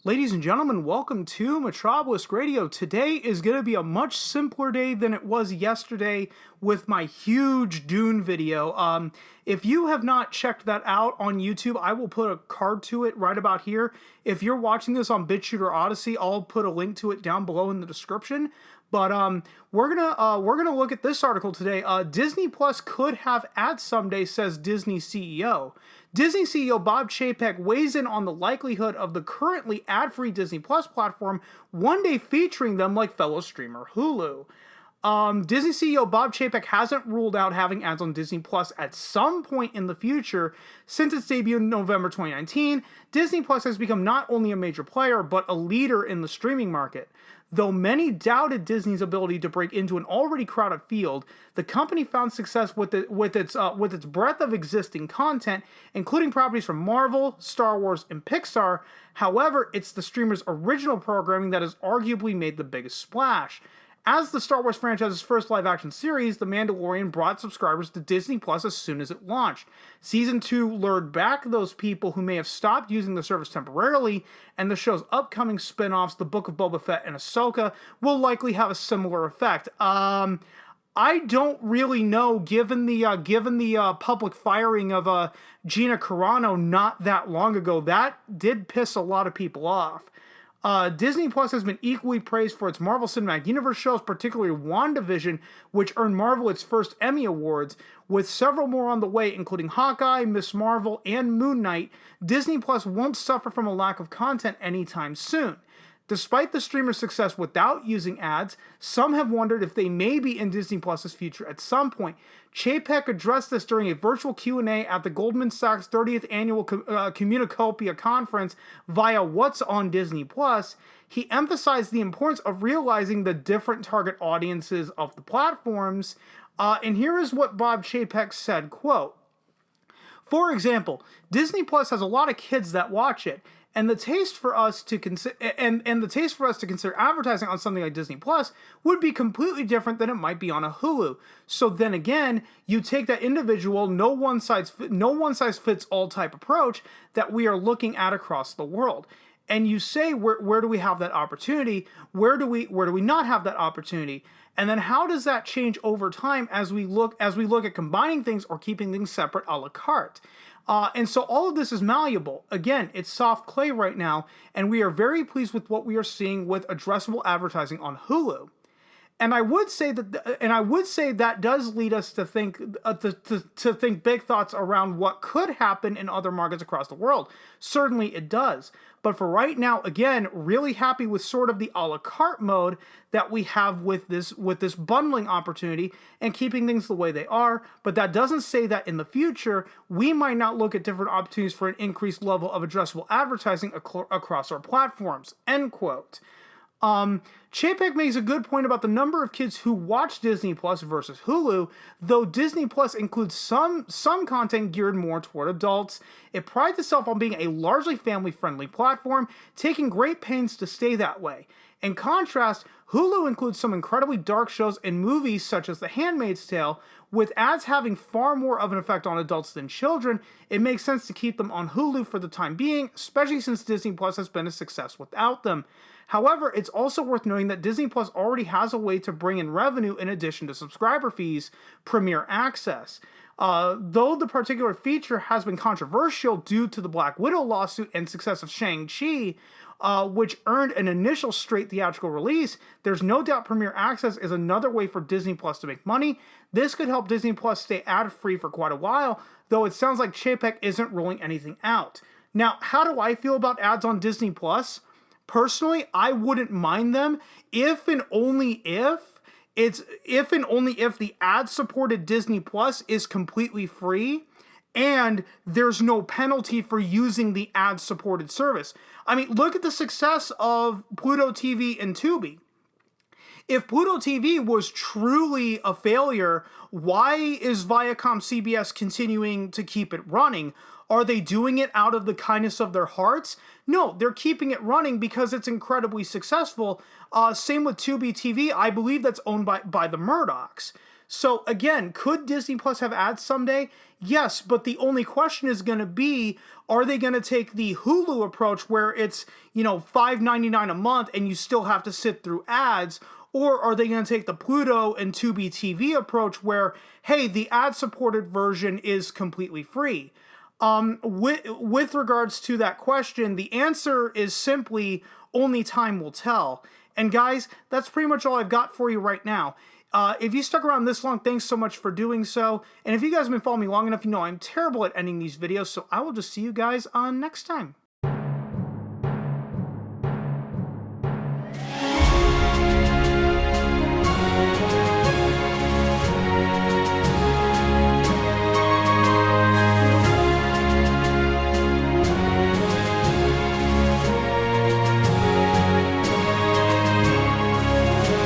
Ladies and gentlemen, welcome to Metropolis Radio. Today is going to be a much simpler day than it was yesterday with my huge Dune video. If you have not checked that out on YouTube, I will put a card to it right about here. If you're watching this on BitChute or Odyssey, I'll put a link to it down below in the description. But we're gonna look at this article today. Disney Plus could have ads someday, says Disney CEO. Disney CEO Bob Chapek weighs in on the likelihood of the currently ad-free Disney Plus platform one day featuring them like fellow streamer Hulu. Disney CEO Bob Chapek hasn't ruled out having ads on Disney Plus at some point in the future. Since its debut in November 2019, Disney Plus has become not only a major player, but a leader in the streaming market. Though many doubted Disney's ability to break into an already crowded field, the company found success with its breadth of existing content, including properties from Marvel, Star Wars, and Pixar. However, it's the streamer's original programming that has arguably made the biggest splash. As the Star Wars franchise's first live-action series, The Mandalorian brought subscribers to Disney Plus as soon as it launched. Season 2 lured back those people who may have stopped using the service temporarily, and the show's upcoming spin-offs, The Book of Boba Fett and Ahsoka, will likely have a similar effect. I don't really know, given the public firing of Gina Carano not that long ago. That did piss a lot of people off. Disney Plus has been equally praised for its Marvel Cinematic Universe shows, particularly WandaVision, which earned Marvel its first Emmy Awards, with several more on the way, including Hawkeye, Ms. Marvel, and Moon Knight. Disney Plus won't suffer from a lack of content anytime soon. Despite the streamer's success without using ads, some have wondered if they may be in Disney Plus's future at some point. Chapek addressed this during a virtual Q&A at the Goldman Sachs 30th Annual Communicopia Conference via What's on Disney Plus. He emphasized the importance of realizing the different target audiences of the platforms. And here is what Bob Chapek said, quote, "For example, Disney Plus has a lot of kids that watch it. And the taste for us to consider advertising on something like Disney Plus would be completely different than it might be on a Hulu. So then again, you take that individual, no one size fits all type approach that we are looking at across the world. And you say, where do we have that opportunity? Where do we not have that opportunity? And then how does that change over time as we look at combining things or keeping things separate a la carte?" And so all of this is malleable. Again, it's soft clay right now, and we are very pleased with what we are seeing with addressable advertising on Hulu. And I would say that does lead us to think to think big thoughts around what could happen in other markets across the world. Certainly it does. But for right now, again, really happy with sort of the a la carte mode that we have with this bundling opportunity and keeping things the way they are. But that doesn't say that in the future we might not look at different opportunities for an increased level of addressable advertising across our platforms. End quote. Chapek makes a good point about the number of kids who watch Disney Plus versus Hulu. Though Disney Plus includes some content geared more toward adults, it prides itself on being a largely family-friendly platform, taking great pains to stay that way. In contrast, Hulu includes some incredibly dark shows and movies such as The Handmaid's Tale. With ads having far more of an effect on adults than children, it makes sense to keep them on Hulu for the time being, especially since Disney Plus has been a success without them. However, it's also worth noting that Disney Plus already has a way to bring in revenue in addition to subscriber fees, Premier Access. Though the particular feature has been controversial due to the Black Widow lawsuit and success of Shang-Chi, which earned an initial straight theatrical release, there's no doubt Premier Access is another way for Disney Plus to make money. This could help Disney Plus stay ad-free for quite a while, though it sounds like Chapek isn't ruling anything out. Now, how do I feel about ads on Disney Plus? Personally, I wouldn't mind them if and only if the ad-supported Disney Plus is completely free and there's no penalty for using the ad-supported service. I mean, look at the success of Pluto TV and Tubi. If Pluto TV was truly a failure, why is Viacom CBS continuing to keep it running? Are they doing it out of the kindness of their hearts? No, they're keeping it running because it's incredibly successful. Same with Tubi TV. I believe that's owned by the Murdochs. So again, could Disney Plus have ads someday? Yes, but the only question is going to be, are they going to take the Hulu approach where it's, $5.99 a month and you still have to sit through ads? Or are they going to take the Pluto and Tubi TV approach where, hey, the ad-supported version is completely free? With regards to that question, the answer is simply only time will tell. And guys, that's pretty much all I've got for you right now. If you stuck around this long, thanks so much for doing so. And if you guys have been following me long enough, you know I'm terrible at ending these videos, so I will just see you guys on next time.